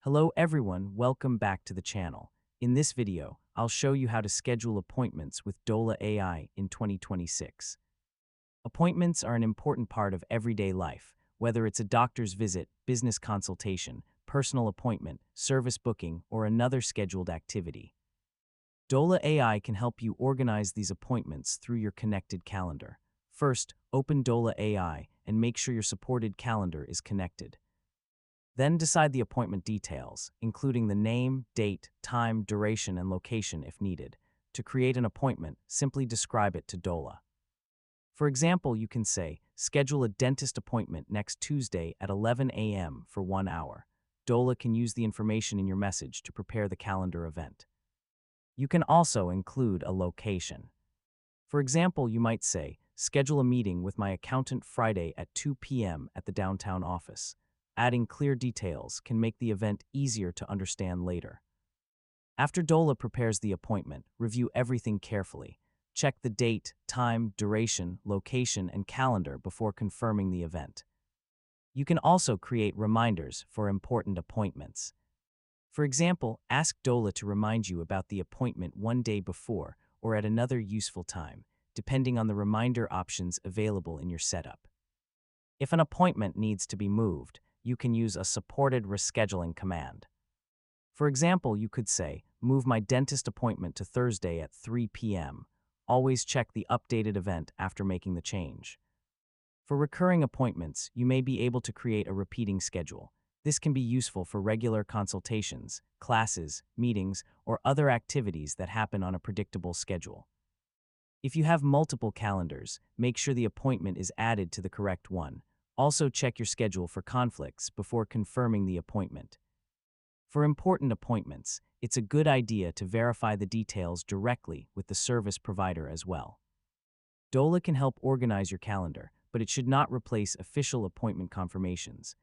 Hello everyone, welcome back to the channel. In this video, I'll show you how to schedule appointments with Dola AI in 2026. Appointments are an important part of everyday life, whether it's a doctor's visit, business consultation, personal appointment, service booking, or another scheduled activity. Dola AI can help you organize these appointments through your connected calendar. First, open Dola AI and make sure your supported calendar is connected. Then decide the appointment details, including the name, date, time, duration, and location if needed. To create an appointment, simply describe it to Dola. For example, you can say, schedule a dentist appointment next Tuesday at 11 a.m. for 1 hour. Dola can use the information in your message to prepare the calendar event. You can also include a location. For example, you might say, schedule a meeting with my accountant Friday at 2 p.m. at the downtown office. Adding clear details can make the event easier to understand later. After Dola prepares the appointment, review everything carefully. Check the date, time, duration, location, and calendar before confirming the event. You can also create reminders for important appointments. For example, ask Dola to remind you about the appointment one day before or at another useful time, depending on the reminder options available in your setup. If an appointment needs to be moved, you can use a supported rescheduling command. For example, you could say, move my dentist appointment to Thursday at 3 p.m. Always check the updated event after making the change. For recurring appointments, you may be able to create a repeating schedule. This can be useful for regular consultations, classes, meetings, or other activities that happen on a predictable schedule. If you have multiple calendars, make sure the appointment is added to the correct one. Also check your schedule for conflicts before confirming the appointment. For important appointments, it's a good idea to verify the details directly with the service provider as well. Dola can help organize your calendar, but it should not replace official appointment confirmations.